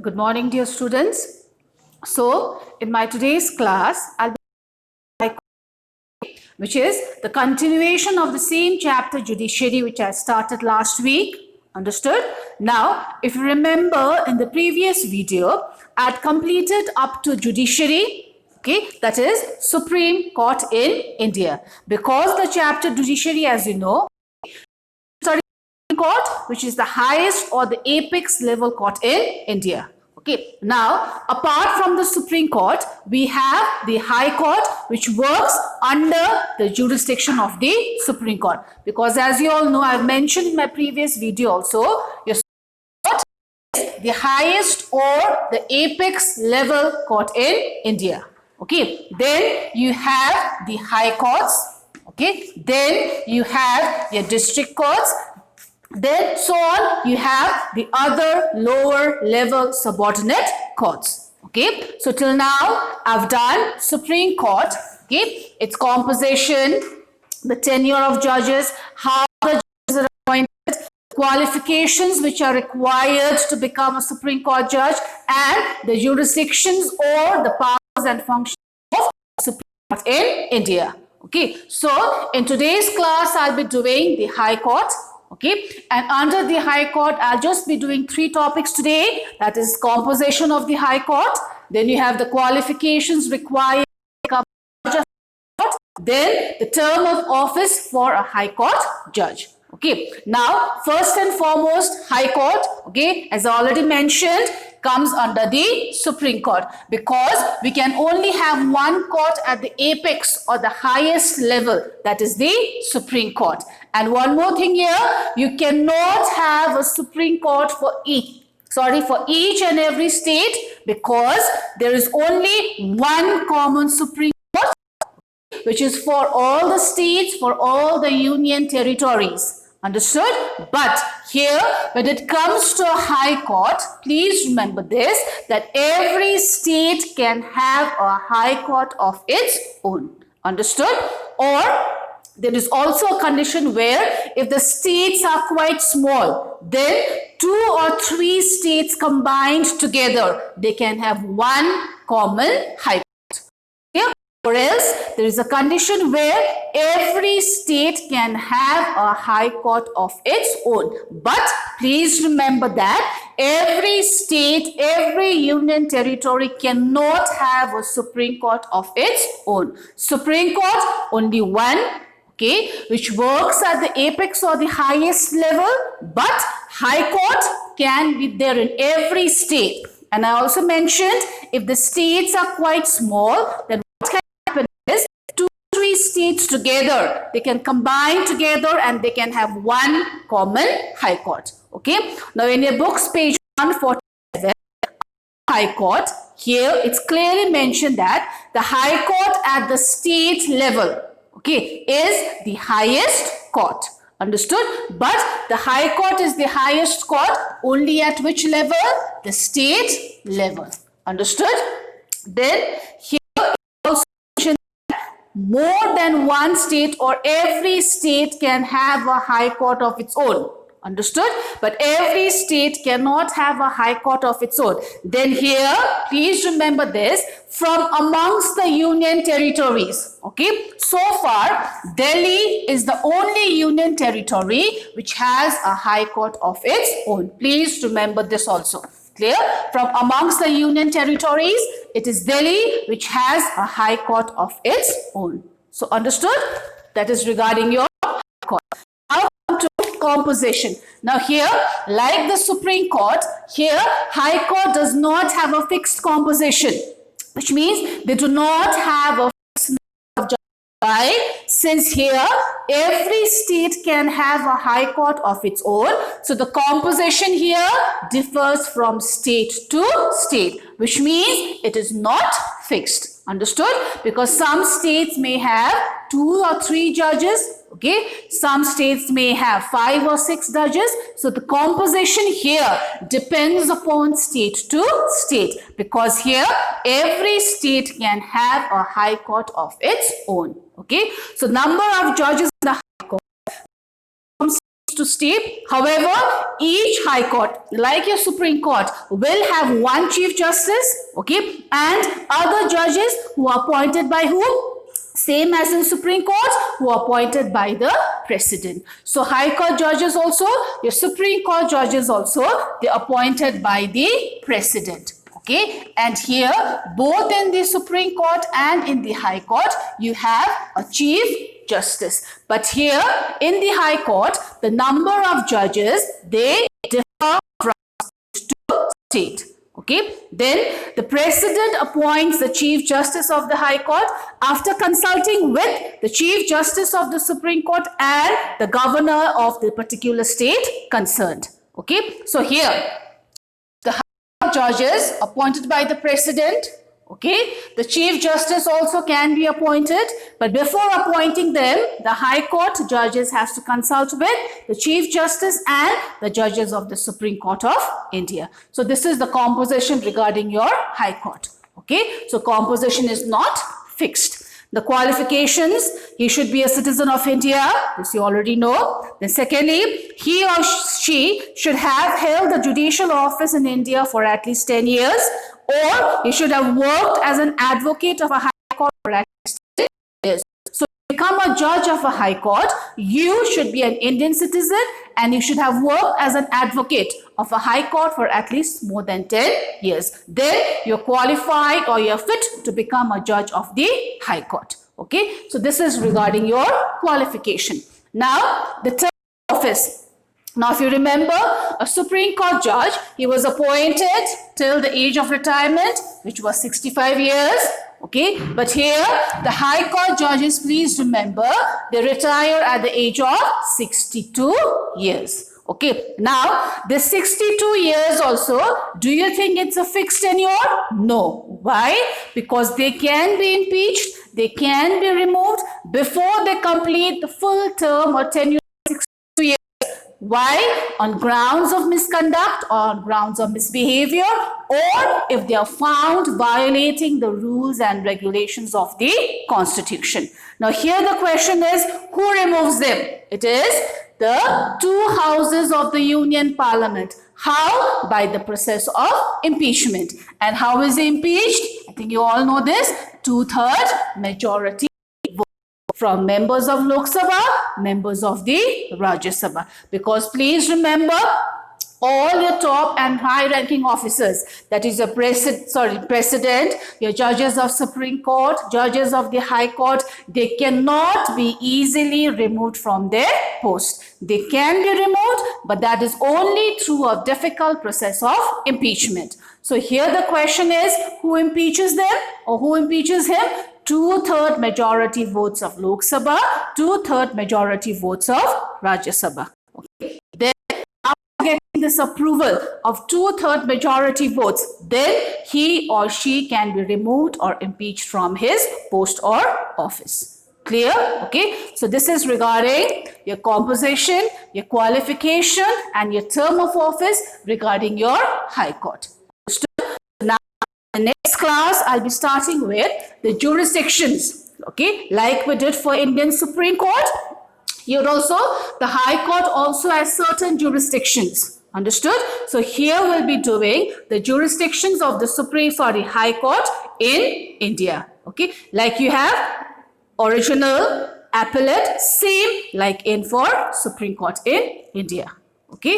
Good morning, dear students. So, in my today's class, I'll be which is the continuation of the same chapter, Judiciary, which I started last week. Understood? Now, if you remember in the previous video, I had completed up to Judiciary, okay, that is Supreme Court in India. Because the chapter Judiciary, as you know, court, which is the highest or the apex level court in India. Okay, now apart from the Supreme Court, we have the High Court, which works under the jurisdiction of the Supreme Court. Because as you all know, I've mentioned in my previous video also, your court is the highest or the apex level court in India. Okay, then you have the High Courts. Okay, then you have your district courts. Then so on, you have the other lower level subordinate courts. Okay, so till now I've done Supreme Court, okay, its composition, the tenure of judges, how the judges are appointed, qualifications which are required to become a Supreme Court judge, and the jurisdictions or the powers and functions of Supreme Court in India. Okay, so in today's class I'll be doing the High Court. Okay, and under the High Court, I'll just be doing 3 topics today. That is composition of the High Court. Then you have the qualifications required to become a judge of the court. Then the term of office for a High Court judge. Okay, now first and foremost, High Court, okay, as I already mentioned, comes under the Supreme Court, because we can only have one court at the apex or the highest level, that is the Supreme Court. And one more thing here, you cannot have a Supreme Court for each and every state, because there is only one common Supreme Court, which is for all the states, for all the union territories. Understood? But here, when it comes to a High Court, please remember this, that every state can have a High Court of its own. Understood? Or there is also a condition where if the states are quite small, then 2 or 3 states combined together, they can have one common High Court. Or else there is a condition where every state can have a High Court of its own. But please remember that every state, every union territory cannot have a Supreme Court of its own. Supreme Court, only one, okay, which works at the apex or the highest level, but High Court can be there in every state. And I also mentioned, if the states are quite small, then what can happen is 2 or 3 states together, they can combine together and they can have one common High Court. Okay, now in your books, page 147, High Court, here it's clearly mentioned that the High Court at the state level, okay, is the highest court. Understood? But the High Court is the highest court only at which level? The state level. Understood? Then here also mentioned that more than one state or every state can have a High Court of its own. Understood? But every state cannot have a High Court of its own. Then here, please remember this, from amongst the union territories. Okay, so far, Delhi is the only union territory which has a High Court of its own. Please remember this also. Clear? From amongst the union territories, it is Delhi which has a High Court of its own. So understood? That is regarding your High Court. Now come to composition. Now here, like the Supreme Court, here High Court does not have a fixed composition, which means they do not have a fixed number of judges. Why? Since here every state can have a High Court of its own, so the composition here differs from state to state, which means it is not fixed. Understood? Because some states may have 2 or 3 judges, okay? Some states may have 5 or 6 judges. So the composition here depends upon state to state, because here every state can have a High Court of its own, okay? So number of judges in the High Court from state to state. However, each high court, like your Supreme Court, will have one Chief Justice, okay, and other judges who are appointed by whom? Same as in Supreme Court, who are appointed by the President. So High Court judges also, your Supreme Court judges also, they are appointed by the President. Okay, and here both in the Supreme Court and in the High Court, you have a Chief Justice. But here in the High Court, the number of judges, they differ from state to state. Okay, then the President appoints the Chief Justice of the High Court after consulting with the Chief Justice of the Supreme Court and the Governor of the particular state concerned. Okay, so here the High Court judges appointed by the President. Okay, the Chief Justice also can be appointed, but before appointing them, the High Court judges has to consult with the Chief Justice and the judges of the Supreme Court of India. So this is the composition regarding your High Court. Okay, so composition is not fixed. The qualifications, he should be a citizen of India, this you already know. Then secondly, he or she should have held the judicial office in India for at least 10 years, or he should have worked as an advocate of a High Court for at least 10 years. So to become a judge of a High Court, you should be an Indian citizen and you should have worked as an advocate of a High Court for at least more than 10 years. Then you're qualified or you're fit to become a judge of the High Court. Okay, so this is regarding your qualification. Now, the term of office. Now, if you remember, a Supreme Court judge, he was appointed till the age of retirement, which was 65 years. Okay, but here the High Court judges, please remember, they retire at the age of 62 years. Okay, now the 62 years also, do you think it's a fixed tenure? No. Why? Because they can be impeached, they can be removed before they complete the full term or tenure of 62 years. Why? On grounds of misconduct or on grounds of misbehavior, or if they are found violating the rules and regulations of the Constitution. Now here the question is, who removes them? It is the two houses of the Union Parliament. How? By the process of impeachment. And how is he impeached? I think you all know this. 2/3 majority from members of Lok Sabha, members of the Rajya Sabha. Because please remember, all your top and high-ranking officers, that is your president, your judges of Supreme Court, judges of the High Court, they cannot be easily removed from their post. They can be removed, but that is only through a difficult process of impeachment. So here the question is, who impeaches them or who impeaches him? 2/3 majority votes of Lok Sabha, 2/3 majority votes of Rajya Sabha. Okay. Then after getting this approval of 2/3 majority votes, then he or she can be removed or impeached from his post or office. Clear? Okay. So this is regarding your composition, your qualification, and your term of office regarding your High Court. The next class, I'll be starting with the jurisdictions. Okay, like we did for Indian Supreme Court, here also the High Court also has certain jurisdictions. Understood? So here we'll be doing the jurisdictions of the High Court in India. Okay, like you have original, appellate, same like in for Supreme Court in India. Okay.